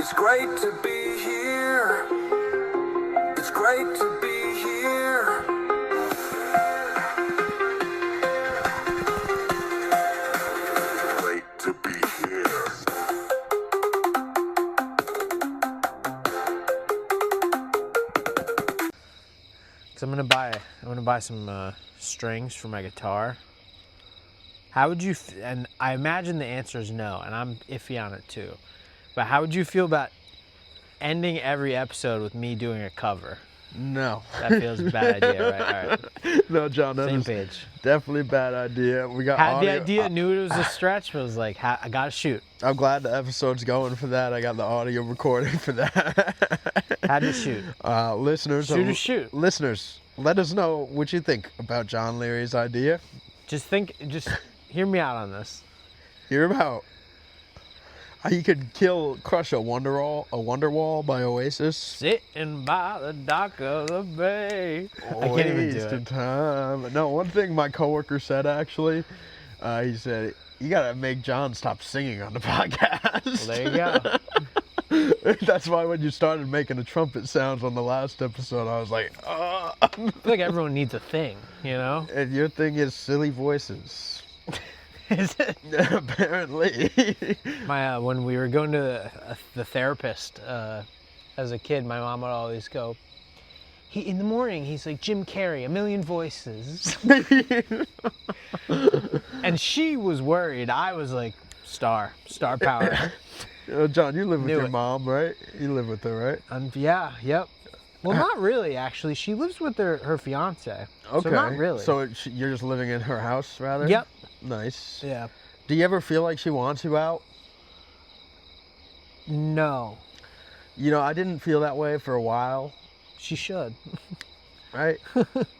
It's great to be here. It's great to be here. Great to be here. So I'm gonna buy some strings for my guitar. How would you? And I imagine the answer is no, and I'm iffy on it too. But how would you feel about ending every episode with me doing a cover? No. That feels a bad idea, right? All right. No, John, that Same is page. definitely a bad idea. We got Had audio. the idea, knew it was a stretch, but was like, I gotta shoot. I'm glad the episode's going for that. I got the audio recording for that. Had to shoot. Listeners, Shoot or shoot. Listeners, let us know what you think about John Leary's idea. Just hear me out on this. Hear about how you could crush a Wonderwall by Oasis. Sitting by the dock of the bay. I can't even do Wasting it. time. No, one thing my coworker said actually, he said, you gotta make John stop singing on the podcast. Well, there you go. That's why when you started making the trumpet sounds on the last episode, I was like, I feel like everyone needs a thing, you know? And your thing is silly voices. Is it? Apparently. When we were going to the therapist as a kid, my mom would always go, in the morning, he's like, Jim Carrey, a million voices. And she was worried. I was like, star power. John, you live with Knew your it. mom, right? You live with her, right? Yeah, yep. Well, not really, actually. She lives with her fiance. Okay. So not really. So you're just living in her house, rather? Yep. Nice. Yeah. Do you ever feel like she wants you out? No. You know, I didn't feel that way for a while, She should. right?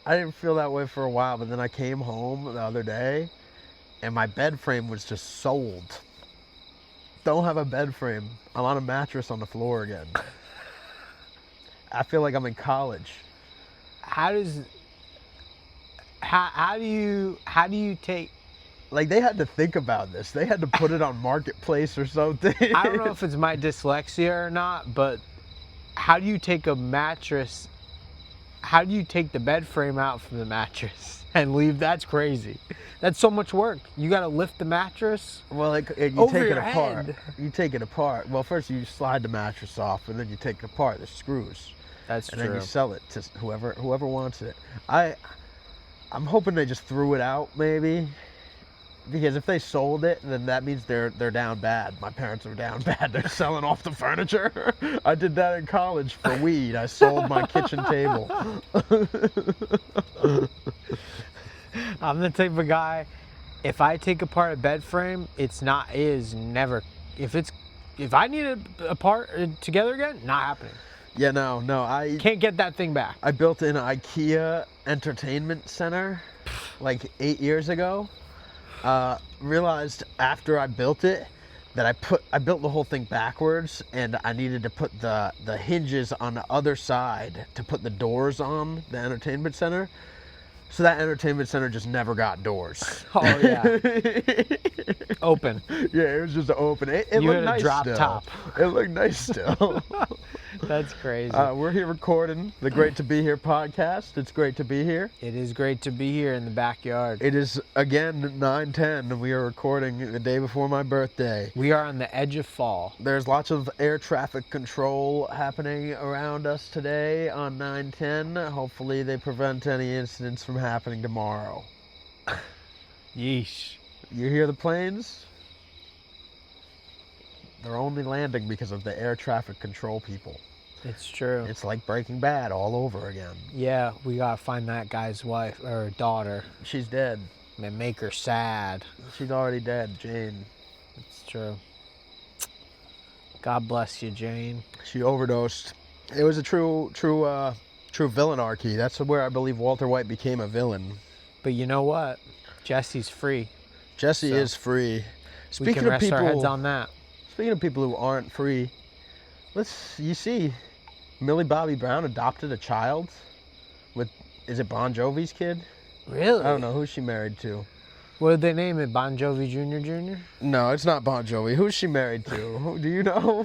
I didn't feel that way for a while, but then I came home the other day, and my bed frame was just sold. Don't have a bed frame. I'm on a mattress on the floor again. I feel like I'm in college. How do you take? Like, they had to think about this. They had to put it on Marketplace or something. I don't know if it's my dyslexia or not, but how do you take a mattress? How do you take the bed frame out from the mattress and leave? That's crazy. That's so much work. You got to lift the mattress. Well, you Over take it your apart. head. You take it apart. Well, first you slide the mattress off, and then you take it apart. The screws, That's and true. then you sell it to whoever wants it. I'm hoping they just threw it out, maybe, because if they sold it, then that means they're down bad. My parents are down bad. They're selling off the furniture. I did that in college for weed. I sold my kitchen table. I'm the type of guy, if I take apart a bed frame, if I need it apart together again, not happening. Yeah, no, I Can't get that thing back. I built an IKEA entertainment center like 8 years ago. Realized after I built it that I built the whole thing backwards, and I needed to put the hinges on the other side to put the doors on the entertainment center. So that entertainment center just never got doors. Oh yeah. Open. Yeah, it was just open. It You looked had a nice drop still. top. It looked nice still. That's crazy. We're here recording the Great to Be Here podcast. It's great to be here. It is great to be here in the backyard. It is, again, 9:10, and we are recording the day before my birthday. We are on the edge of fall. There's lots of air traffic control happening around us today on 9:10. Hopefully they prevent any incidents from happening tomorrow. Yeesh. You hear the planes? They're only landing because of the air traffic control people. It's true. It's like Breaking Bad all over again. Yeah, we gotta find that guy's wife or daughter She's dead. and make her sad. She's already dead, Jane. It's true. God bless you, Jane. She overdosed. It was a true villainarchy. That's where I believe Walter White became a villain. But you know what? Jesse's free. Jesse So, is free. We can rest our heads on that. Speaking of people who aren't free, you see, Millie Bobby Brown adopted a child with, is it Bon Jovi's kid? Really? I don't know who she married to. What did they name it? Bon Jovi Jr. Jr.? No, it's not Bon Jovi. Who's she married to? Do you know?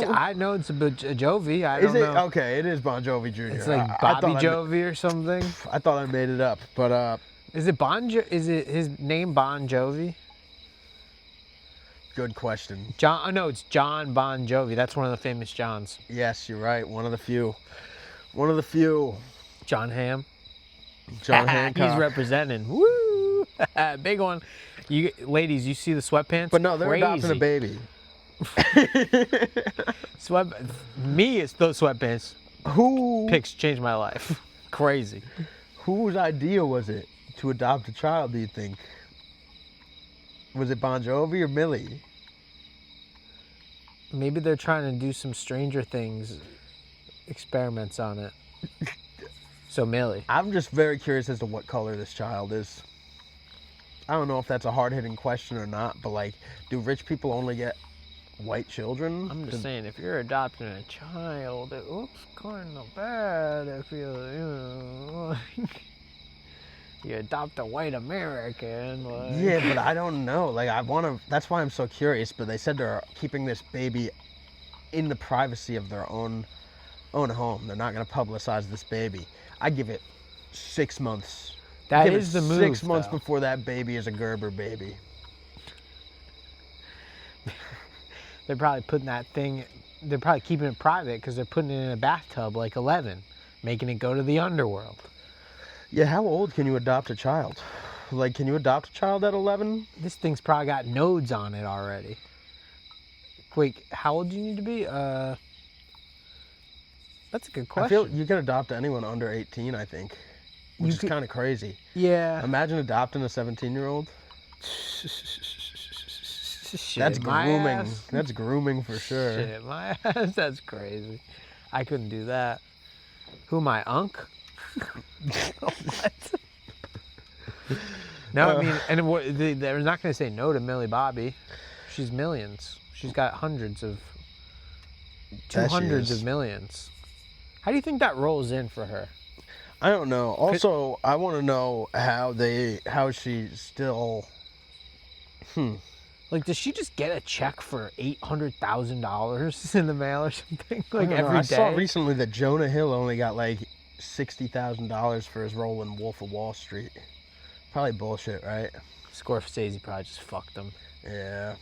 I know it's a Jovi. I Is don't it know. okay? It is Bon Jovi Jr. It's like I Bobby thought Jovi or something. I thought I made it up, but Is it Is it his name Bon Jovi? good question. John? Oh no, it's John Bon Jovi. That's one of the famous Johns. Yes, you're right. One of the few. One of the few. John Hamm. John Hancock. He's representing. Woo! Big one. You ladies, you see the sweatpants? But no, they're Crazy. adopting a baby. Me, it's those sweatpants. Who? Pics changed my life. Crazy. Whose idea was it to adopt a child? Do you think? Was it Bon Jovi or Millie? Maybe they're trying to do some Stranger Things experiments on it. So Millie. I'm just very curious as to what color this child is. I don't know if that's a hard-hitting question or not, but like, do rich people only get white children? I'm just saying, if you're adopting a child, it looks kind of bad if you adopt a white American. Like. Yeah, but I don't know. Like, I want to. That's why I'm so curious. But they said they're keeping this baby in the privacy of their own home. They're not going to publicize this baby. I give it 6 months. That Give is it the move. 6 months though. before that baby is a Gerber baby. They're probably putting that thing. They're probably keeping it private because they're putting it in a bathtub like 11, making it go to the underworld. Yeah, how old can you adopt a child? Like, can you adopt a child at 11? This thing's probably got nodes on it already. Wait, how old do you need to be? That's a good I question. feel you can adopt anyone under 18, I think, which You is could- kind of crazy. Yeah. Imagine adopting a 17-year-old. Shit, That's my grooming. ass. That's grooming for sure. Shit, my ass. That's crazy. I couldn't do that. Who am I, Unk? What? No, I mean, and they're not going to say no to Millie Bobby. She's millions. She's got hundreds of, That she hundreds is. of millions. How do you think that rolls in for her? I don't know. Also, I want to know how she's still. Like, does she just get a check for $800,000 in the mail or something? Like I don't know. every I day? saw recently that Jonah Hill only got like $60,000 for his role in Wolf of Wall Street. Probably bullshit, right? Scorsese probably just fucked them. Yeah.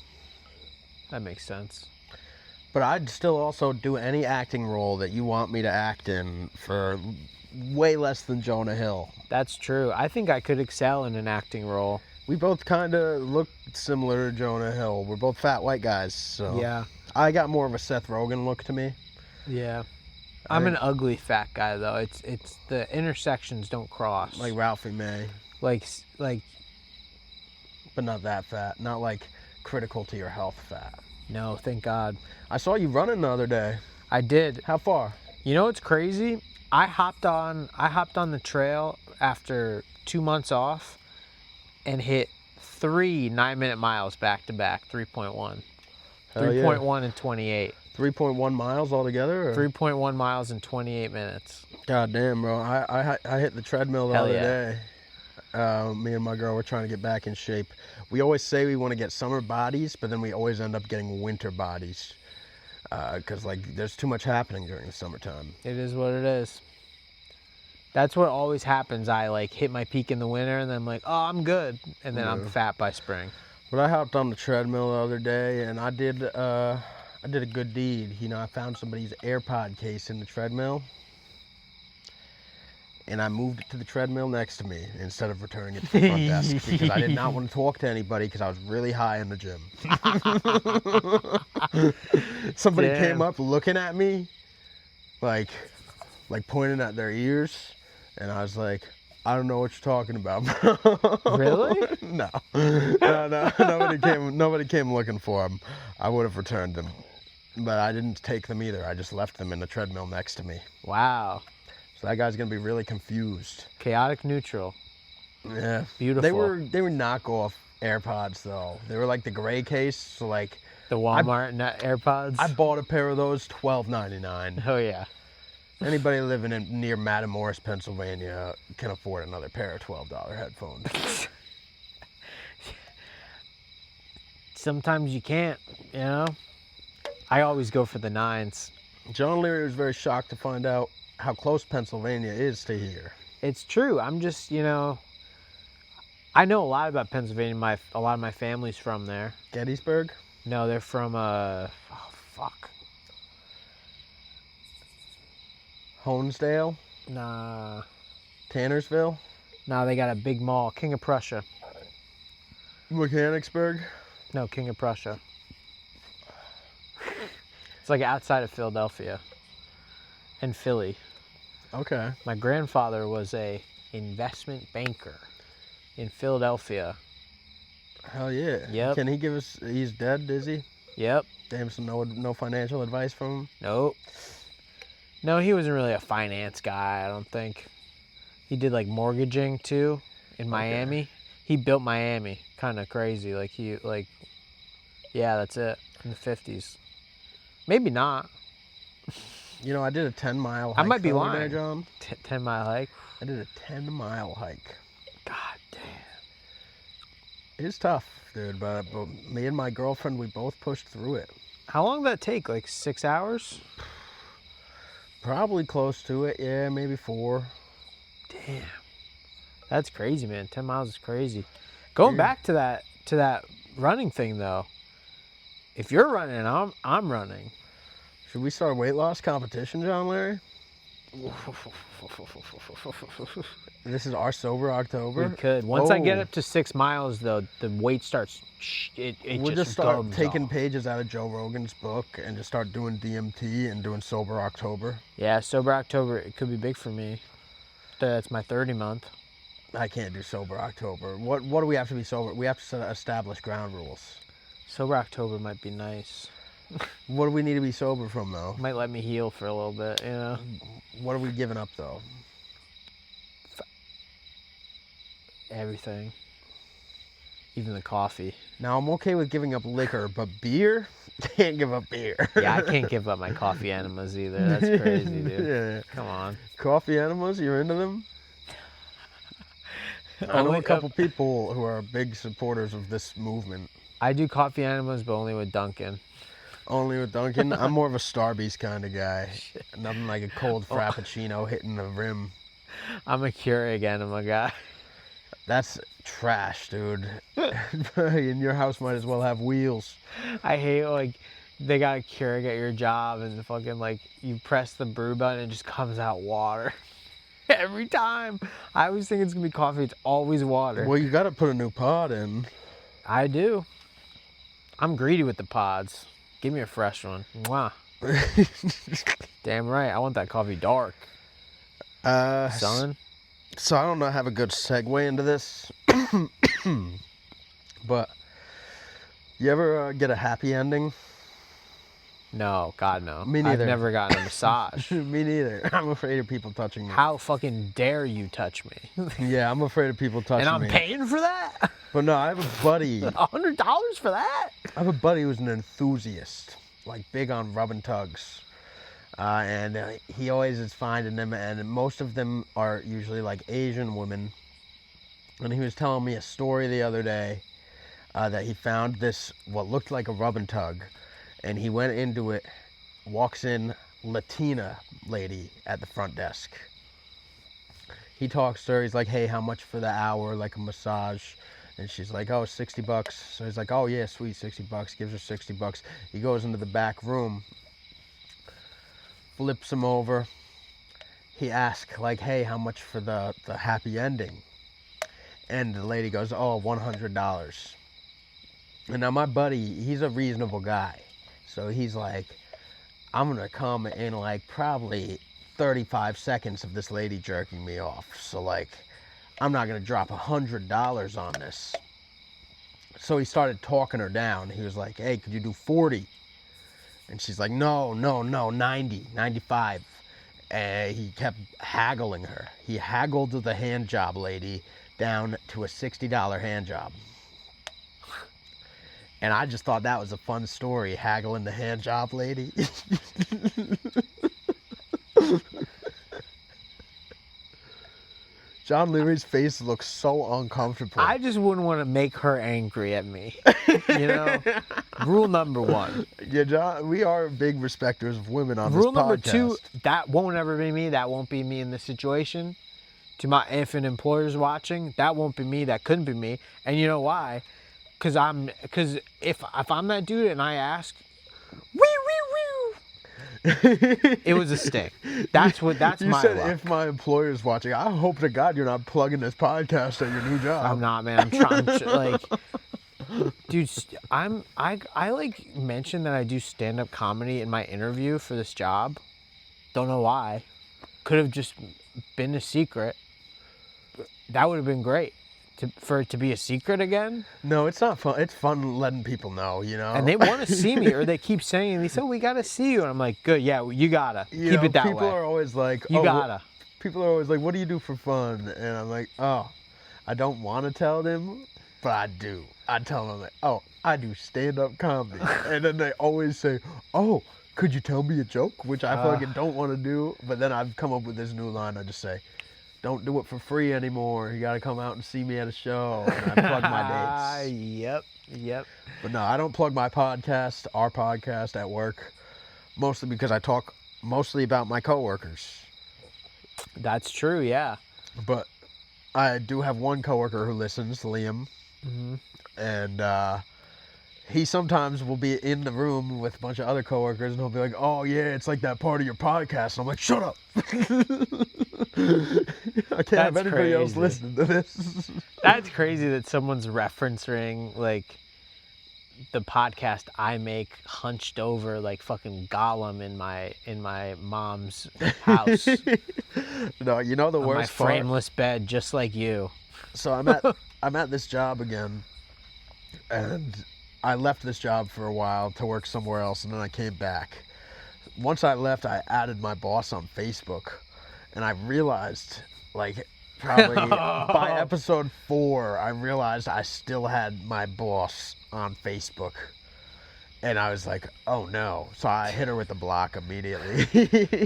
That makes sense. But I'd still also do any acting role that you want me to act in for way less than Jonah Hill. That's true. I think I could excel in an acting role. We both kind of look similar to Jonah Hill. We're both fat white guys, so Yeah. I got more of a Seth Rogen look to me. Yeah. I'm an ugly fat guy though. It's the intersections don't cross. Like Ralphie May, like but not that fat. Not like critical to your health fat. no, thank God. I saw you running the other day. I did. How far? You know what's crazy? I hopped on the trail after 2 months off and hit 3 9-minute miles back to back, 3.1. Hell yeah. 3.1 and 28. 3.1 miles altogether? Or? 3.1 miles in 28 minutes. God damn, bro. I hit the treadmill the Hell other yeah. day. Me and my girl were trying to get back in shape. We always say we want to get summer bodies, but then we always end up getting winter bodies. Because, like, there's too much happening during the summertime. It is what it is. That's what always happens. I like hit my peak in the winter and then I'm like, oh, I'm good. And then I'm fat by spring. But I hopped on the treadmill the other day, and I did a good deed. You know, I found somebody's AirPod case in the treadmill, and I moved it to the treadmill next to me instead of returning it to the front desk because I did not want to talk to anybody because I was really high in the gym. Somebody Damn. came up looking at me, like pointing at their ears, and I was like, I don't know what you're talking about, bro. Really? No. Nobody came looking for them. I would have returned them. But I didn't take them either. I just left them in the treadmill next to me. Wow. So that guy's gonna be really confused. Chaotic neutral. Yeah. Beautiful. They were knockoff AirPods though. They were like the gray case, so like The Walmart AirPods. I bought a pair of those, $12.99. Oh yeah. Anybody living near Matamoros, Pennsylvania can afford another pair of $12 headphones. sometimes you can't, you know? I always go for the 9s. John Leary was very shocked to find out how close Pennsylvania is to here. It's true. I'm just, you know, I know a lot about Pennsylvania. A lot of my family's from there. Gettysburg? No, they're from, oh, fuck. Honesdale? Nah. Tannersville? Nah, they got a big mall. King of Prussia. Mechanicsburg? No, King of Prussia. It's like outside of Philadelphia and Philly. Okay. My grandfather was a investment banker in Philadelphia. Hell yeah. Yep. Can he give us, he's dead, is he? Yep. Damn, so no financial advice from him? Nope. No, he wasn't really a finance guy, I don't think. He did like mortgaging too in Miami. He built Miami. Kind of crazy. Yeah, that's it. In the 50s. Maybe not. You know, I did a 10-mile hike. I might be the other lying. day, John. 10-mile hike. I did a 10-mile hike. God damn. It's tough, dude, but me and my girlfriend, we both pushed through it. How long did that take? Like 6 hours? Probably close to it, yeah, maybe 4. Damn. That's crazy, man. 10 miles is crazy. Going back to that running thing though. If you're running, I'm running. Should we start a weight loss competition, John Larry? This is our sober October. We could. Once I get Oh. up to 6 miles though, the weight starts We'll just start taking pages out of Joe Rogan's book and just start doing DMT and doing sober October. Yeah, sober October, it could be big for me. That's my 30 month. I can't do sober October. What do we have to be sober? We have to establish ground rules. Sober October might be nice. What do we need to be sober from, though? Might let me heal for a little bit, you know? What are we giving up, though? Everything. Even the coffee. Now, I'm okay with giving up liquor, but beer? Can't give up beer. Yeah, I can't give up my coffee enemas either. That's crazy, dude. Yeah. Come on. Coffee enemas, you're into them? I know Only a couple people who are big supporters of this movement. I do coffee enemas, but only with Dunkin'. Only with Dunkin'? I'm more of a Starbucks kind of guy. Nothing like a cold Frappuccino hitting the rim. I'm a Keurig enema guy. That's trash, dude. And your house might as well have wheels. I hate, like, they got a Keurig at your job and fucking, like, you press the brew button and it just comes out water. Every time. I always think it's going to be coffee. It's always water. Well, you got to put a new pod in. I do. I'm greedy with the pods. Give me a fresh one. Mwah. Damn right. I want that coffee dark. Son. So I don't know, have a good segue into this. But you ever get a happy ending? No, God, no. Me neither. I've never gotten a massage. Me neither. I'm afraid of people touching me. How fucking dare you touch me? Yeah, I'm afraid of people touching And I'm me. paying for that? But no, I have a buddy. $100 for that? I have a buddy who's an enthusiast, like big on rubbing tugs. And he always is finding them, and most of them are usually like Asian women. And he was telling me a story the other day that he found this, what looked like a rub and tug, and he went into it, walks in, Latina lady at the front desk. He talks to her, he's like, hey, how much for the hour, like a massage? And she's like, oh, $60. So he's like, oh yeah, sweet, $60, gives her $60. He goes into the back room, flips him over. He asks, like, hey, how much for the happy ending? And the lady goes, oh, $100. And now my buddy, he's a reasonable guy. So he's like, I'm gonna come in like probably 35 seconds of this lady jerking me off. So like, I'm not gonna drop $100 on this. So he started talking her down. He was like, hey, could you do 40? And she's like, no, 90, 95. And he kept haggling her. He haggled the hand job lady down to a $60 hand job. And I just thought that was a fun story, haggling the hand job lady. John Leary's face looks so uncomfortable. I just wouldn't want to make her angry at me. You know? Rule number 1. Yeah, John, we are big respecters of women on Rule this number podcast. 2, that won't ever be me. That won't be me in this situation. If an employer's watching, that won't be me. That couldn't be me. And you know why? Because if I'm that dude and I ask, wee wee wee, it was a sting. That's You my said luck. if my employer's watching. I hope to God you're not plugging this podcast at your new job. I'm not, man. I'm trying. Like, dude, I like mentioned that I do stand-up comedy in my interview for this job. Don't know why. Could have just been a secret. That would have been great. For it to be a secret again. No, it's not fun. It's fun letting people know, you know. And they want to see me, or they keep saying, they said, we got to see you. And I'm like, good, yeah, you gotta. Keep it that people way. are always like, You oh, gotta. People are always like, what do you do for fun? And I'm like, oh, I don't want to tell them, but I do. I tell them, like, oh, I do stand-up comedy. And then they always say, oh, could you tell me a joke? Which I fucking don't want to do. But then I've come up with this new line. I just say, don't do it for free anymore. You got to come out and see me at a show. And I plug my dates. Yep. But no, I don't plug my podcast, our podcast at work, mostly because I talk mostly about my coworkers. That's true, yeah. But I do have one coworker who listens, Liam. Mm-hmm. And he sometimes will be in the room with a bunch of other coworkers, and he'll be like, oh, yeah, it's like that part of your podcast. And I'm like, shut up. I can't have anybody else crazy. listening to this. That's crazy that someone's referencing, like, the podcast I make hunched over like fucking Gollum in my mom's house. No, you know the On my worst part? frameless bed, just like you. So I'm at this job again, and I left this job for a while to work somewhere else, and then I came back. Once I left, I added my boss on Facebook, and I realized, like, probably by episode 4, I realized I still had my boss on Facebook. And I was like, oh no. So I hit her with the block immediately.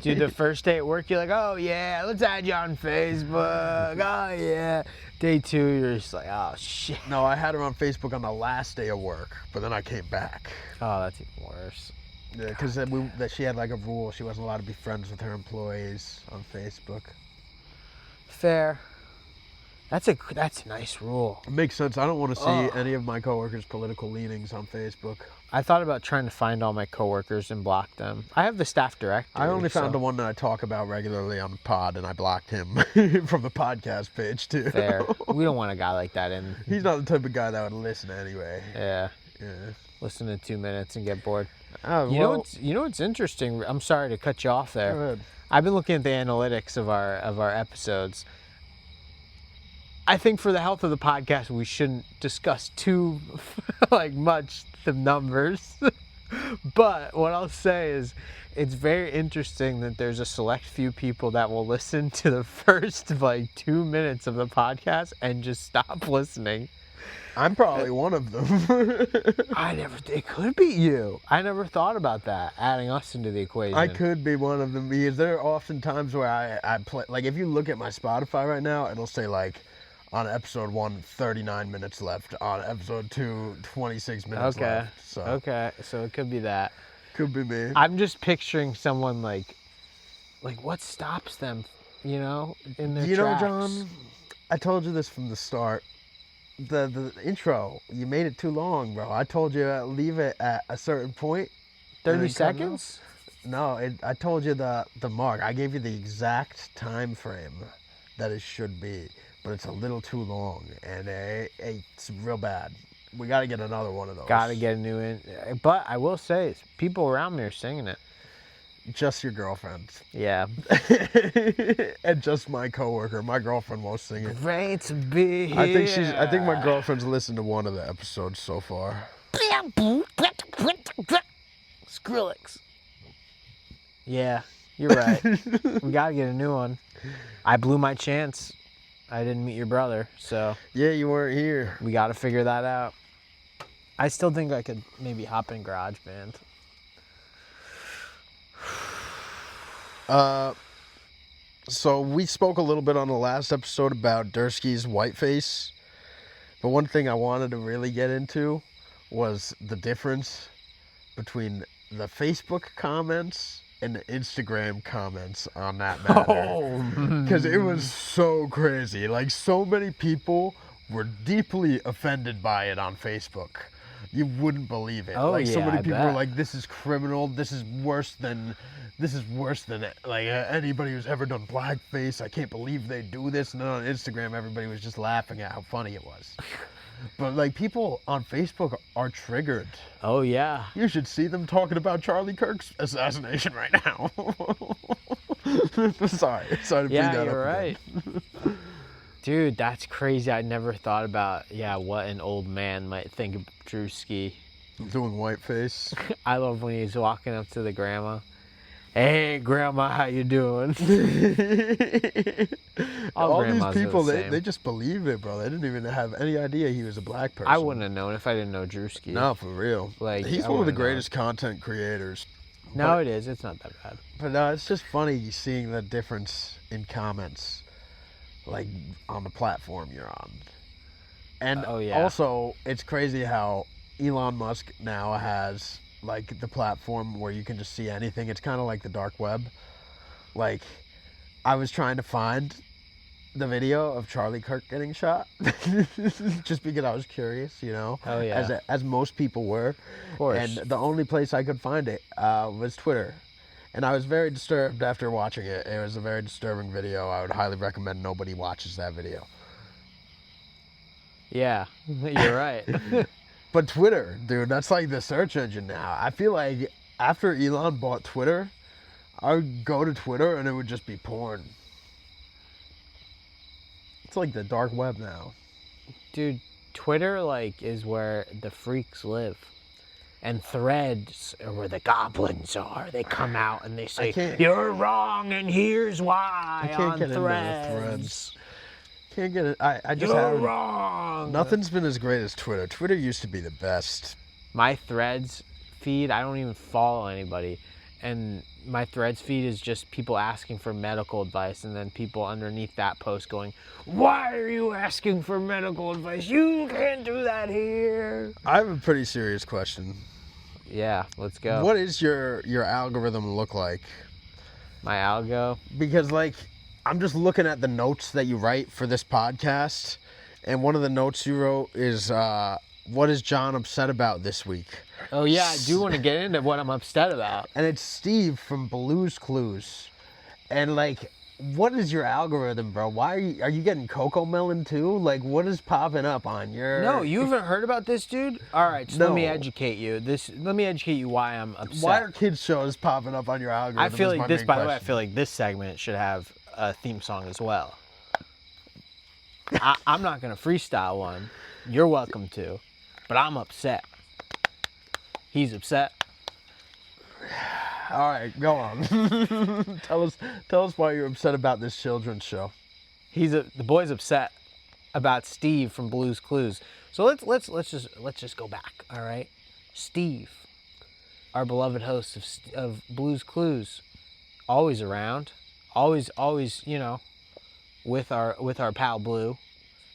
Dude, the first day at work, you're like, oh yeah, let's add you on Facebook. Oh yeah. Day 2, you're just like, oh shit. No, I had her on Facebook on the last day of work, but then I came back. Oh, that's even worse. Yeah, because that she had like a rule. She wasn't allowed to be friends with her employees on Facebook. Fair. That's a nice rule. It makes sense. I don't want to see any of my coworkers' political leanings on Facebook. I thought about trying to find all my coworkers and block them. I have the staff directory. I only found the so- one that I talk about regularly on the pod, and I blocked him from the podcast page too. Fair. We don't want a guy like that in. He's not the type of guy that would listen anyway. Yeah. Yeah. Listen to 2 minutes and get bored. Oh, You know what's interesting? I'm sorry to cut you off there. Go ahead. I've been looking at the analytics of our episodes. I think for the health of the podcast, we shouldn't discuss too much the numbers. But what I'll say is, it's very interesting that there's a select few people that will listen to the first 2 minutes of the podcast and just stop listening. I'm probably one of them. It could be you. I never thought about that, adding us into the equation. I could be one of them because there are often times where I play, like if you look at my Spotify right now, it'll say like on episode 1, 39 minutes left. On episode 2, 26 minutes left. So Okay, so it could be that. could be me. I'm just picturing someone like what stops them, in their You tracks? know, John, I told you this from the start. The intro, you made it too long, bro. I told you leave it at a certain point. 30 then cut it off. seconds? No, I told you the mark. I gave you the exact time frame that it should be, but it's a little too long, and it's real bad. We got to get another one of those. Gotta get a new in. But I will say, people around me are singing it. Just your girlfriend. Yeah. And just my coworker. My girlfriend won't sing it. Great to be here. I think my girlfriend's listened to one of the episodes so far. Skrillex. Yeah, you're right. We gotta get a new one. I blew my chance. I didn't meet your brother, so Yeah, you weren't here. we gotta figure that out. I still think I could maybe hop in GarageBand. So we spoke a little bit on the last episode about Dursky's whiteface, but one thing I wanted to really get into was the difference between the Facebook comments and the Instagram comments on that matter. Because it was so crazy. Like, so many people were deeply offended by it on Facebook. You wouldn't believe it. Oh, like, so yeah, many I people were bet. like, this is criminal. This is worse than like anybody who's ever done blackface. I can't believe they do this. And then on Instagram, everybody was just laughing at how funny it was. But like, people on Facebook are triggered. Oh yeah. You should see them talking about Charlie Kirk's assassination right now. Sorry to bring Yeah, that you're up right. Dude, that's crazy. I never thought about what an old man might think of Drewski. again. Doing whiteface. I love when he's walking up to the grandma. Hey, grandma, how you doing? All these grandmas are people, the they same. just believed it, bro. They didn't even have any idea he was a black person. I wouldn't have known if I didn't know Drewski. No, for real. Like, he's I one of the wouldn't know. greatest content creators. No, it is. It's not that bad. But it's just funny seeing the difference in comments, like on the platform you're on. And Oh, yeah. also, it's crazy how Elon Musk now has like the platform where you can just see anything. It's kind of like the dark web. Like, I was trying to find the video of Charlie Kirk getting shot, just because I was curious, you know. Oh, yeah. As most people were. Of course. And the only place I could find it was Twitter. And I was very disturbed after watching it. It was a very disturbing video. I would highly recommend nobody watches that video. Yeah, you're right. But Twitter, dude, that's like the search engine now. I feel like after Elon bought Twitter, I would go to Twitter and it would just be porn. It's like the dark web now. Dude, Twitter like is where the freaks live. And Threads are where the goblins are. They come out and they say, can't- "You're wrong and here's why" I can't on get into the Threads. Threads. Can't get it. I just You're haven't. wrong. Nothing's been as great as Twitter. Twitter used to be the best. My Threads feed, I don't even follow anybody. And my Threads feed is just people asking for medical advice, and then people underneath that post going, "Why are you asking for medical advice? You can't do that here." I have a pretty serious question. Yeah, let's go. What is your algorithm look like? My algo? Because like, I'm just looking at the notes that you write for this podcast, and one of the notes you wrote is, what is John upset about this week? Oh yeah, I do want to get into what I'm upset about. And it's Steve from Blue's Clues. And like, what is your algorithm, bro? Why are you getting Coco Melon too? Like, what is popping up on your... No, you haven't heard about this dude? All right, so let me No. educate you. Let me educate you why I'm upset. Why are kids shows popping up on your algorithm? I feel is like my this, main by the way, I question. feel like this segment should have a theme song as well. I'm not going to freestyle one. You're welcome to. But I'm upset. He's upset. All right, go on. tell us why you're upset about this children's show. The boy's upset about Steve from Blue's Clues. So let's just go back, all right? Steve, our beloved host of Blue's Clues, always around, always, you know, with our pal Blue,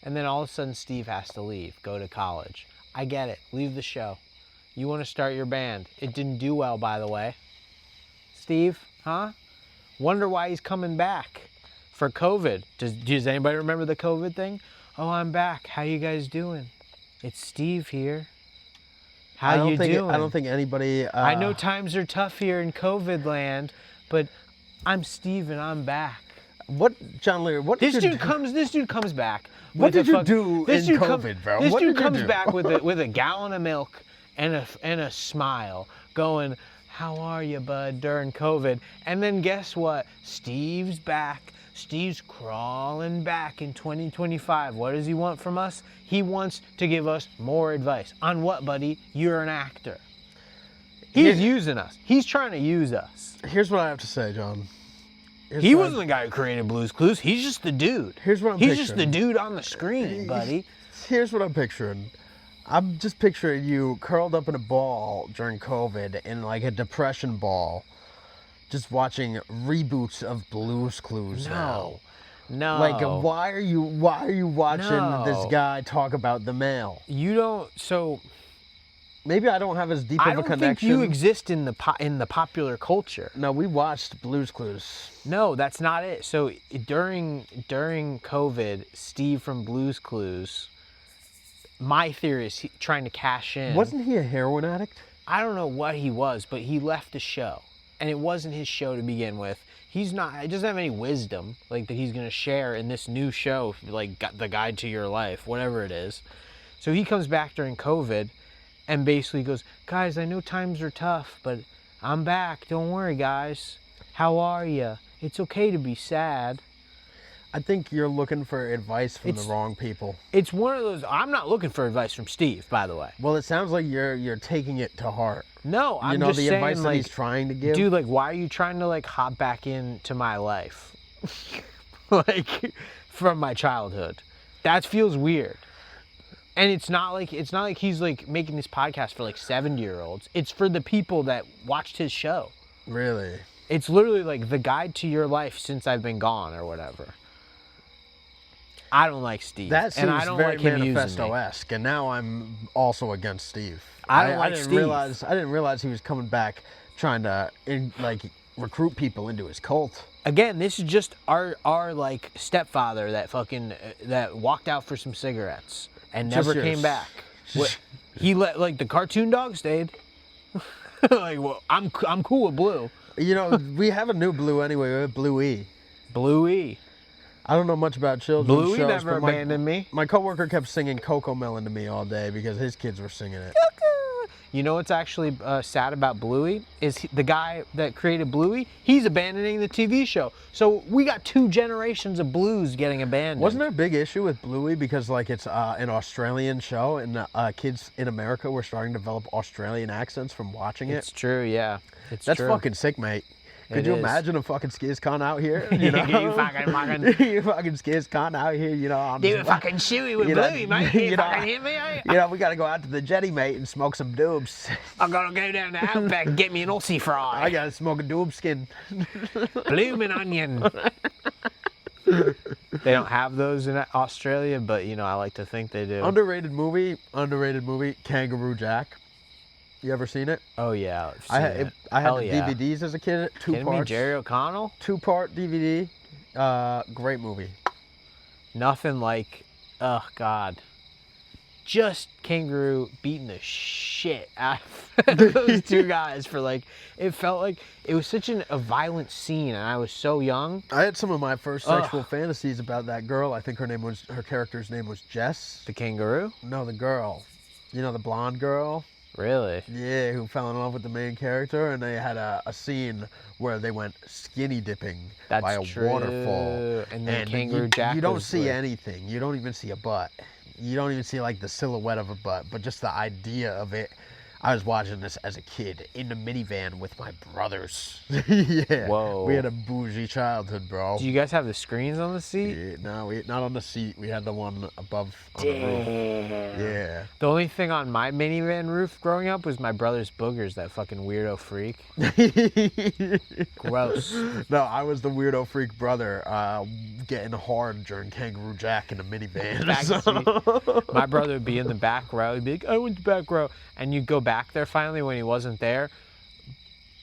and then all of a sudden Steve has to leave, go to college. I get it. Leave the show. You want to start your band. It didn't do well, by the way. Steve, huh? Wonder why he's coming back for COVID. Does anybody remember the COVID thing? Oh, I'm back. How you guys doing? It's Steve here. How you doing? I don't think anybody... I know times are tough here in COVID land, but I'm Steve and I'm back. What, John Lear, what This did you dude comes back. What with did a you do this in dude come- COVID, bro? This What dude did you comes do? back with a gallon of milk and a smile, going, "How are you, bud?" during COVID. And then guess what? Steve's back. Steve's crawling back in 2025. What does he want from us? He wants to give us more advice. On what, buddy? You're an actor. He's using us. He's trying to use us. Here's what I have to say, John. He wasn't the guy who created Blue's Clues. He's just the dude. Here's what I'm He's just the picturing. dude on the screen, buddy. Here's what I'm picturing. I'm just picturing you curled up in a ball during COVID in like a depression ball, just watching reboots of Blue's Clues now. No. Like, why are you watching this No. guy talk about the mail? You don't. So Maybe I don't have as deep I of a don't think connection. you exist in the popular culture. No, we watched Blue's Clues. No, that's not it. So during COVID, Steve from Blue's Clues, my theory is trying to cash in. Wasn't he a heroin addict? I don't know what he was, but he left the show, and it wasn't his show to begin with. He's not. He doesn't have any wisdom like that he's gonna share in this new show, like The Guide to Your Life, whatever it is. So he comes back during COVID, and basically goes, "Guys, I know times are tough, but I'm back. Don't worry, guys. How are you? It's okay to be sad." I think you're looking for advice from the wrong people. It's one of those. I'm not looking for advice from Steve, by the way. Well, it sounds like you're taking it to heart. No, I'm You know just the saying, advice that like, he's trying to give? dude, like, why are you trying to like hop back into my life, like from my childhood? That feels weird. And it's not like he's like making this podcast for like 70-year-olds. It's for the people that watched his show. Really? It's literally like the guide to your life since I've been gone or whatever. I don't like Steve. That seems and I don't very like him using me. manifesto-esque, and now I'm also against Steve. I don't like didn't Steve. I didn't realize he was coming back trying to recruit people into his cult. Again, this is just our like stepfather that fucking that walked out for some cigarettes and Just never came yours. back. What, he let like the cartoon dog stayed. Like, well, I'm cool with Blue. You know, we have a new Blue anyway. We have Bluey. Bluey. I don't know much about children's Bluey shows, never but abandoned me. my coworker kept singing Coco Melon to me all day because his kids were singing it. You know what's actually sad about Bluey is the guy that created Bluey. He's abandoning the TV show. So we got 2 generations of Blues getting abandoned. Wasn't there a big issue with Bluey because like it's an Australian show and kids in America were starting to develop Australian accents from watching it? It's true, yeah. It's That's true. fucking sick, mate. Could It you is. imagine a fucking SkizCon out here? You know? You fucking you fucking SkizCon out here, you know. I'm do just- a fucking shooey with you know, Bluey, mate. you You know, fucking hit me, eh? You know, we gotta go out to the jetty, mate, and smoke some doobs. I gotta go down to Outback and get me an Aussie I fry. gotta smoke a doob skin. Bloomin' onion. They don't have those in Australia, but you know, I like to think they do. Underrated movie, Kangaroo Jack. You ever seen it? Oh yeah, I've I seen had it. I had Hell the yeah. DVDs as a kid, two Kidding me, parts. Jerry O'Connell? 2-part DVD. Great movie. Nothing like, oh God, just Kangaroo beating the shit out of those 2 guys for like, it felt like it was such a violent scene, and I was so young. I had some of my first sexual Ugh. fantasies about that girl. I think her character's name was Jess. The kangaroo? No, the girl. You know, the blonde girl? Really? Yeah, who fell in love with the main character, and they had a scene where they went skinny dipping That's by a true. waterfall. And then And Kangaroo you, Jack you don't was see like- anything. You don't even see a butt. You don't even see like the silhouette of a butt, but just the idea of it. I was watching this as a kid in the minivan with my brothers. Yeah. Whoa. We had a bougie childhood, bro. Do you guys have the screens on the seat? Yeah, no, not on the seat. We had the one above on the roof. Yeah. The only thing on my minivan roof growing up was my brother's boogers, that fucking weirdo freak. Gross. No, I was the weirdo freak brother getting hard during Kangaroo Jack in the minivan. Back So- seat. My brother would be in the back row. He'd be like, I went to back row. And you'd go back there finally when he wasn't there.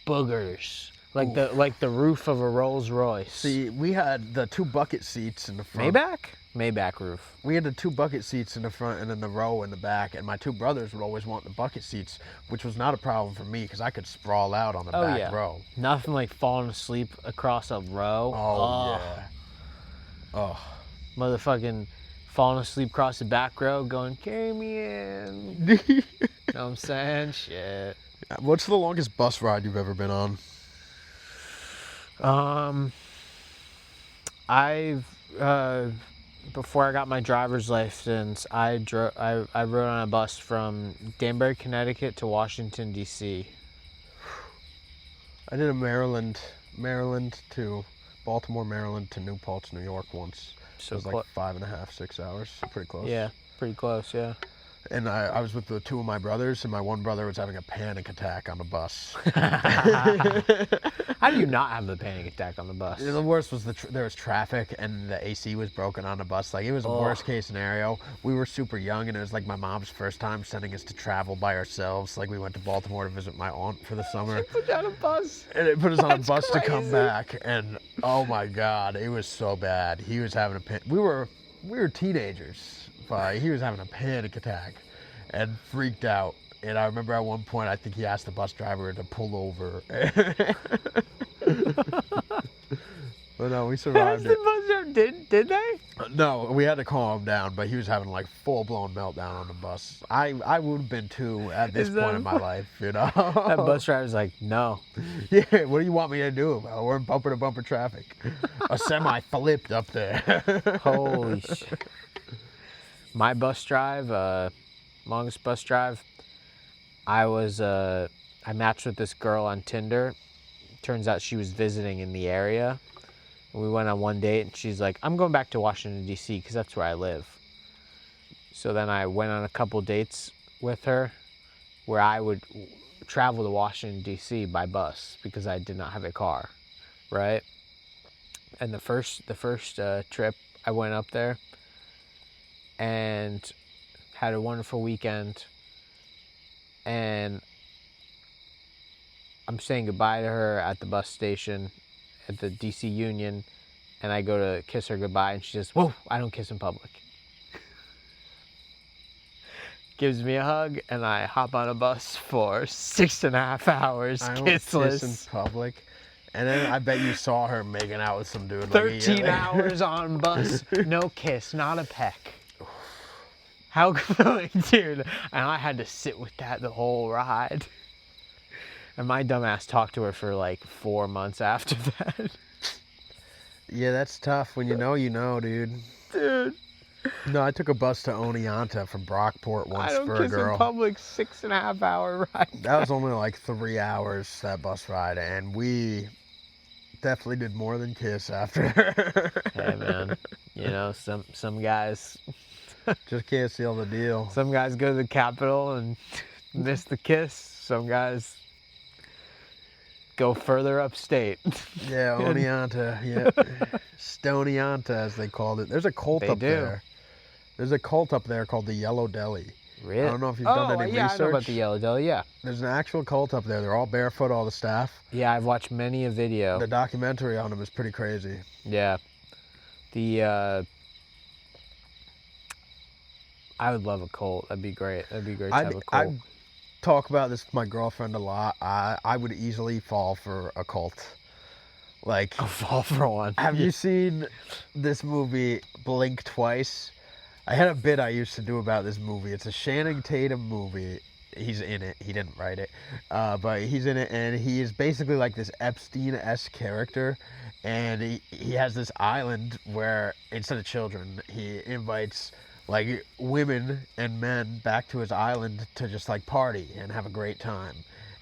Boogers. Like the roof of a Rolls Royce. See, we had the 2 bucket seats in the front. Maybach? Maybach roof. We had the 2 bucket seats in the front and then the row in the back, and my 2 brothers would always want the bucket seats, which was not a problem for me because I could sprawl out on the Oh, back yeah. row. Nothing like falling asleep across a row. Oh, yeah. Oh. Motherfucking falling asleep across the back row going, carry me in. Know what I'm saying? Shit. What's the longest bus ride you've ever been on? I've before I got my driver's license, I rode on a bus from Danbury, Connecticut to Washington D.C. I did a Maryland to Baltimore, Maryland to New Paltz, New York once. So it was like 5.5, 6 hours. Pretty close. Yeah, pretty close. Yeah. And I was with the two of my brothers, and my one brother was having a panic attack on the bus. How do you not have a panic attack on the bus? The worst was there was traffic, and the AC was broken on the bus. Like, it was a worst case scenario. We were super young, and it was like my mom's first time sending us to travel by ourselves. Like, we went to Baltimore to visit my aunt for the summer. Put down a bus. And they put us on a bus to come crazy. back, and oh my God, it was so bad. He was having we were teenagers, but he was having a panic attack and freaked out. And I remember at one point, I think he asked the bus driver to pull over. But no, we survived The it. bus driver did they? No, we had to calm him down, but he was having like full-blown meltdown on the bus. I would have been too at this Is point that in my life, you know? That bus driver's like, no. Yeah, what do you want me to do? We're in bumper-to-bumper traffic. A semi flipped up there. Holy shit. My bus drive, longest bus drive, I matched with this girl on Tinder. Turns out she was visiting in the area. We went on one date, and she's like, I'm going back to Washington, D.C., because that's where I live. So then I went on a couple dates with her where I would travel to Washington, D.C. by bus because I did not have a car, right? And the first trip, I went up there and had a wonderful weekend. And I'm saying goodbye to her at the bus station at the DC Union, and I go to kiss her goodbye, and she says, whoa, I don't kiss in public. Gives me a hug, and I hop on a bus for 6.5 hours, I don't kissless. kiss in public. And then I bet you saw her making out with some dude. Like 13 hours on bus, no kiss, not a peck. How good, dude. And I had to sit with that the whole ride. And my dumbass talked to her for like 4 months after that. Yeah, that's tough. When you know, dude. Dude, No, I took a bus to Oneonta from Brockport I once don't for a kiss in girl. public, 6.5 hour ride. That was only like 3 hours, that bus ride, and we definitely did more than kiss after. Hey man, you know, some guys Just can't seal the deal. go to the Capitol and miss the kiss. Some guys go further upstate. Yeah, Oneonta, yeah. Stonyonta, as they called it. There's a cult They up do. there. There's a cult up there called the Yellow Deli. Really? I don't know if you've done any yeah, research. I know about the Yellow Deli, yeah. There's an actual cult up there. They're all barefoot, all the staff. Yeah, I've watched many a video. The documentary on them is pretty crazy. Yeah. I would love a cult. That'd be great. That'd be great to have a cult. I talk about this with my girlfriend a lot. I would easily fall for a cult. Like, I'll fall for one. have you seen this movie Blink Twice? I had a bit I used to do about this movie. It's a Channing Tatum movie. He's in it. He didn't write it, but he's in it, and he is basically like this Epstein-esque character. And he has this island where instead of children, he invites like women and men back to his island to just like party and have a great time.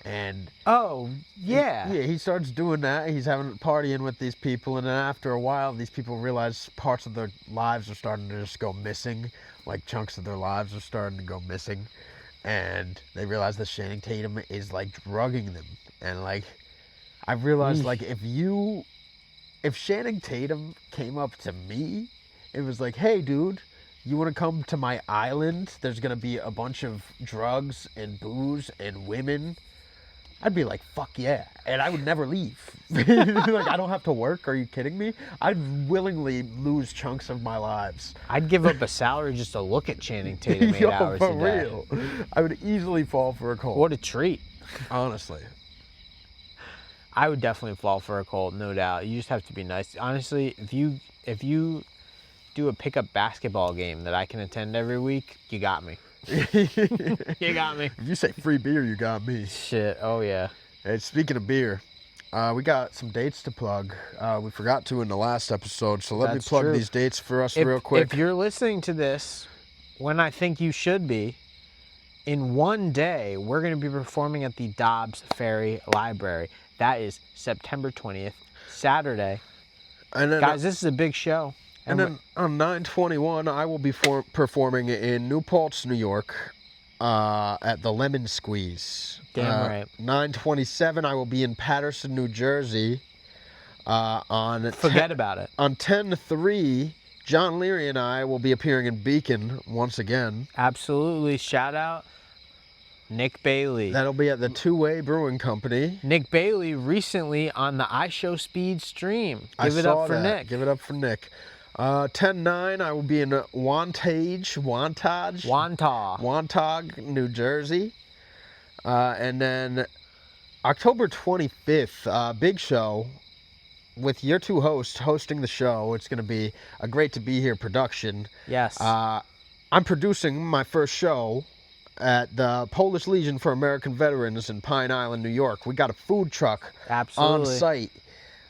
And Oh, yeah. yeah, he starts doing that. He's having partying with these people, and then after a while, these people realize parts of their lives are starting to just go missing. Like chunks of their lives are starting to go missing, and they realize that Channing Tatum is like drugging them. And like, I realized like if Channing Tatum came up to me, it was like, hey, dude, you want to come to my island? There's gonna be a bunch of drugs and booze and women. I'd be like, fuck yeah. And I would never leave. Like, I don't have to work. Are you kidding me? I'd willingly lose chunks of my lives. I'd give up a salary just to look at Channing Tatum 8 Yo, hours for a day. real. I would easily fall for a cult. What a treat. Honestly. I would definitely fall for a cult, no doubt. You just have to be nice. Honestly, if you do a pickup basketball game that I can attend every week, you got me. You got me. If you say free beer, you got me. Shit. Oh yeah. Hey, speaking of beer, we got some dates to plug. We forgot to in the last episode, so let me That's plug true. these dates for us If, real quick. if you're listening to this, when I think you should be, in one day, we're going to be performing at the Dobbs Ferry Library. That is September 20th, Saturday. And then, Guys, this is a big show. And then on 9/21, I will be performing in New Paltz, New York, at the Lemon Squeeze. Damn right. 9/27, I will be in Paterson, New Jersey. Forget about it. On 10/3, John Leary and I will be appearing in Beacon once again. Absolutely. Shout out Nick Bailey. That'll be at the Two Way Brewing Company. Nick Bailey recently on the iShowSpeed stream. Give it up for Nick. Give it up for Nick. 10/9, I will be in Wantage, Wantagh, New Jersey. And then October 25th, big show with your two hosts hosting the show. It's going to be a Great to Be Here production. Yes. I'm producing my first show at the Polish Legion for American Veterans in Pine Island, New York. We got a food truck Absolutely. on site.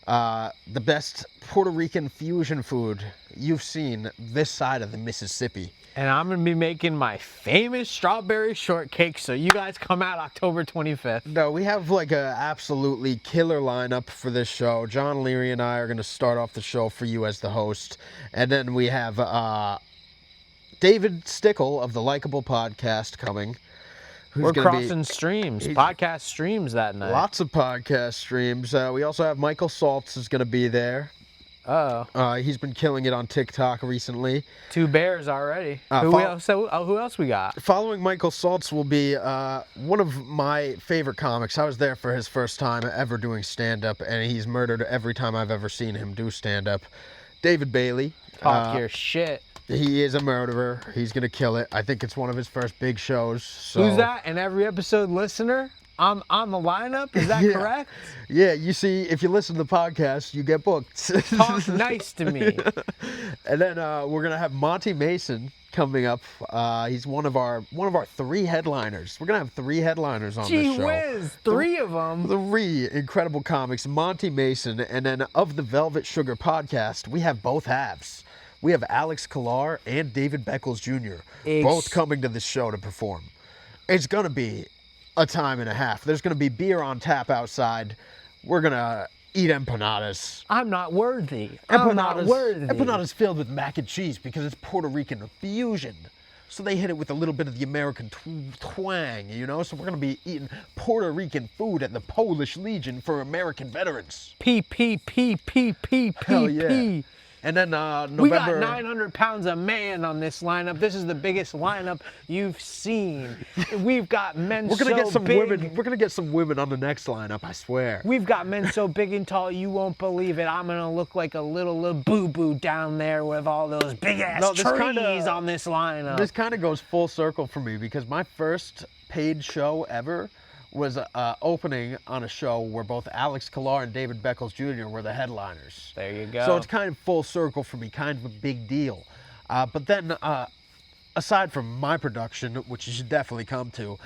The best Puerto Rican fusion food you've seen this side of the Mississippi. And I'm going to be making my famous strawberry shortcake, so you guys come out October 25th. No, we have like a absolutely killer lineup for this show. John Leary and I are going to start off the show for you as the host. And then we have David Stickle of the Likeable Podcast coming. We're crossing streams, podcast streams that night. Lots of podcast streams. We also have Michael Saltz is going to be there. He's been killing it on TikTok recently. 2 bears already. Who else we got? Following Michael Saltz will be one of my favorite comics. I was there for his first time ever doing stand-up, and he's murdered every time I've ever seen him do stand-up. David Bailey. Talk your shit. He is a murderer. He's going to kill it. I think it's one of his first big shows. So. Who's that? An every episode listener? On the lineup? Is that correct? Yeah, you see, if you listen to the podcast, you get booked. Talk nice to me. And then we're going to have Monty Mason coming up. He's one of our 3 headliners. We're going to have 3 headliners on this show. Gee whiz, 3 of them. 3 incredible comics. Monty Mason, and then of the Velvet Sugar podcast, we have both halves. We have Alex Killar and David Beckles Jr. both coming to this show to perform. It's going to be a time and a half. There's going to be beer on tap outside. We're going to eat empanadas. I'm not worthy. Empanadas filled with mac and cheese because it's Puerto Rican fusion. So they hit it with a little bit of the American twang, you know? So we're going to be eating Puerto Rican food at the Polish Legion for American Veterans. P. Hell yeah. And then November... We got 900 pounds of man on this lineup. This is the biggest lineup you've seen. We've got men We're gonna so get some big. women. We're gonna get some women on the next lineup, I swear. We've got men so big and tall, you won't believe it. I'm gonna look like a little boo-boo down there with all those big-ass trees on this lineup. This kind of goes full circle for me because my first paid show ever was opening on a show where both Alex Killar and David Beckles Jr. were the headliners. There you go. So it's kind of full circle for me, kind of a big deal. But then, aside from my production, which you should definitely come to,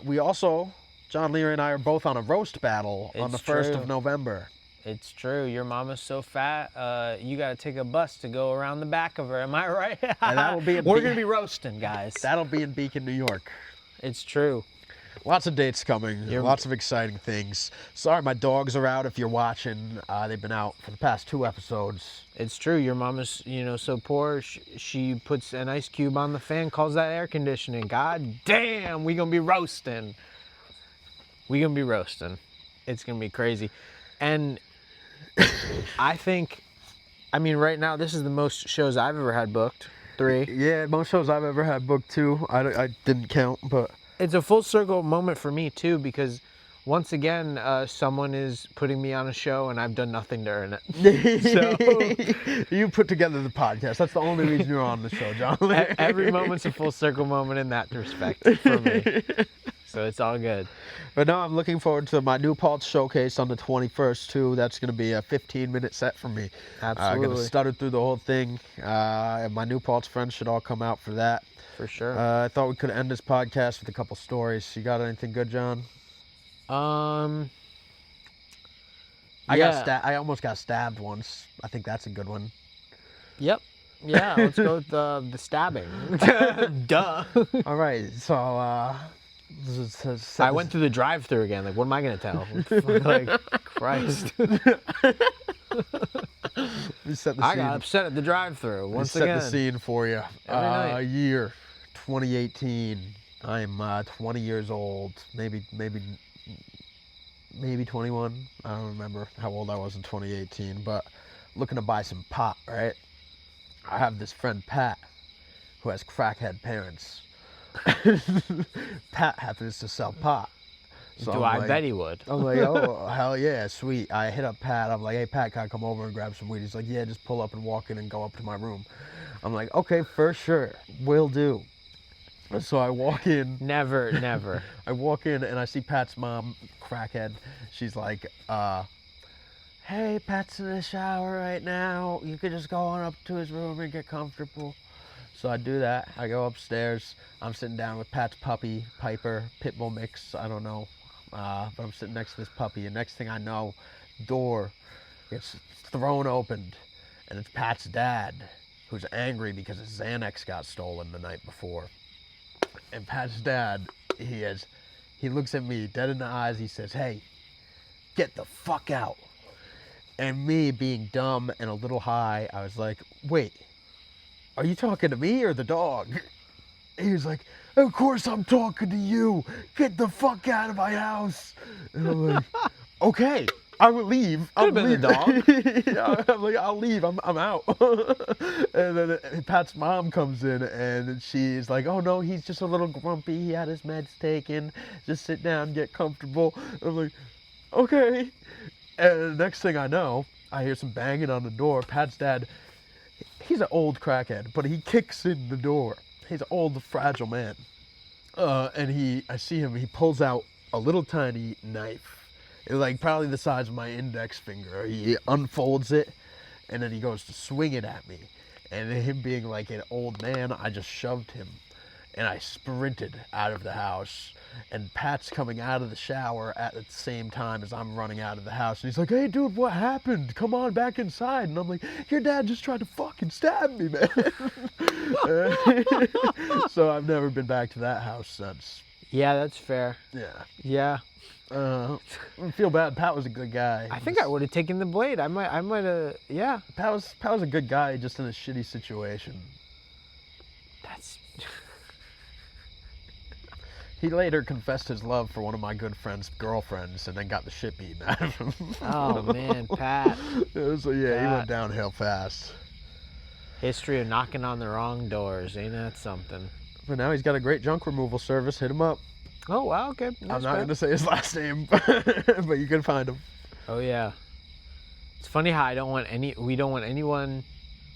we also, John Leary and I are both on a roast battle on the 1st of November. It's true. Your mama's so fat, you got to take a bus to go around the back of her. Am I right? And that'll be We're going to be roasting, guys. That'll be in Beacon, New York. It's true. Lots of dates coming. Lots of exciting things. Sorry, my dogs are out if you're watching. They've been out for the past 2 episodes. It's true. Your mama's, so poor. She puts an ice cube on the fan, calls that air conditioning. God damn, we going to be roasting. We going to be roasting. It's going to be crazy. And I think, right now, this is the most shows I've ever had booked. 3. Yeah, most shows I've ever had booked, too. I didn't count, but... It's a full circle moment for me, too, because once again, someone is putting me on a show and I've done nothing to earn it. So you put together the podcast. That's the only reason you're on the show, John. Every moment's a full circle moment in that respect for me. So it's all good. But no, I'm looking forward to my New Paltz showcase on the 21st, too. That's going to be a 15-minute set for me. Absolutely. I'm going to stutter through the whole thing. And my New Paltz friends should all come out for that. For sure. I thought we could end this podcast with a couple stories. You got anything good, John? I almost got stabbed once. I think that's a good one. Yep. Yeah, let's go with the stabbing. Duh. All right, so I went through the drive-thru again. Like, what am I gonna tell? Like, Christ. me set the I scene. got upset at the drive-through Let me once set again. the scene for you. Every night. Year 2018. I'm 20 years old, maybe 21. I don't remember how old I was in 2018, but looking to buy some pot, right? I have this friend Pat who has crackhead parents. Pat happens to sell pot. So Do I bet he would? I'm like, oh, hell yeah, sweet. I hit up Pat. I'm like, hey, Pat, can I come over and grab some weed? He's like, yeah, just pull up and walk in and go up to my room. I'm like, okay, for sure, will do. So I walk in. Never. I walk in and I see Pat's mom, crackhead. She's like, hey, Pat's in the shower right now. You could just go on up to his room and get comfortable. So I do that. I go upstairs. I'm sitting down with Pat's puppy, Piper, Pitbull mix. I don't know. But I'm sitting next to this puppy. And next thing I know, door gets thrown open. And it's Pat's dad, who's angry because his Xanax got stolen the night before. And Pat's dad, he looks at me dead in the eyes. He says, hey, get the fuck out. And me being dumb and a little high, I was like, wait, are you talking to me or the dog? He was like, of course I'm talking to you. Get the fuck out of my house. And I'm like, okay, I will leave. Could've been the dog. I'm like, I'll leave. I'm out. And then Pat's mom comes in and she's like, oh no, he's just a little grumpy. He had his meds taken. Just sit down, get comfortable. I'm like, okay. And the next thing I know, I hear some banging on the door. Pat's dad, he's an old crackhead, but he kicks in the door. He's an old, fragile man. And I see him, he pulls out a little tiny knife. It's like probably the size of my index finger. He unfolds it, and then he goes to swing it at me. And him being like an old man, I just shoved him. And I sprinted out of the house. And Pat's coming out of the shower at the same time as I'm running out of the house. And he's like, hey, dude, what happened? Come on back inside. And I'm like, your dad just tried to fucking stab me, man. So I've never been back to that house since. Yeah, that's fair. Yeah. Yeah. I feel bad. Pat was a good guy. I think I would have taken the blade. I might have, yeah. Pat was a good guy, just in a shitty situation. That's... He later confessed his love for one of my good friend's girlfriends and then got the shit beaten out of him. Oh, man, Pat. So, yeah, he Pat. went downhill fast. History of knocking on the wrong doors. Ain't that something? But now he's got a great junk removal service. Hit him up. Oh, wow, okay. I'm not going to say his last name, but you can find him. Oh, yeah. It's funny how we don't want anyone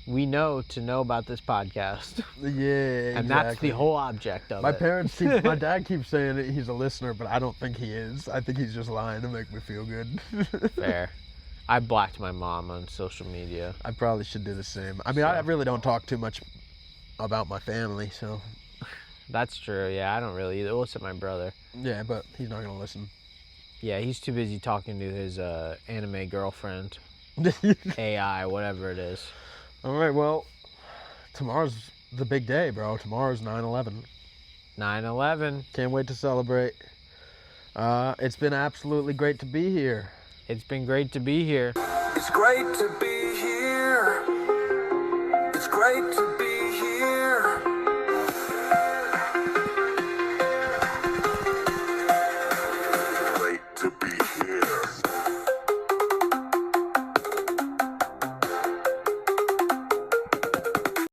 we know to know about this podcast. Yeah, exactly. And that's the whole object of it. My dad keeps saying that he's a listener, but I don't think he is. I think he's just lying to make me feel good. Fair. I blocked my mom on social media. I probably should do the same. I mean, I really don't talk too much about my family, so. That's true. Yeah, I don't really either. Well, except my brother. Yeah, but he's not going to listen. Yeah, he's too busy talking to his anime girlfriend. AI, whatever it is. All right, well, tomorrow's the big day, bro. Tomorrow's 9/11. 9/11. Can't wait to celebrate. It's been absolutely great to be here. It's been great to be here. It's great to be here. It's great to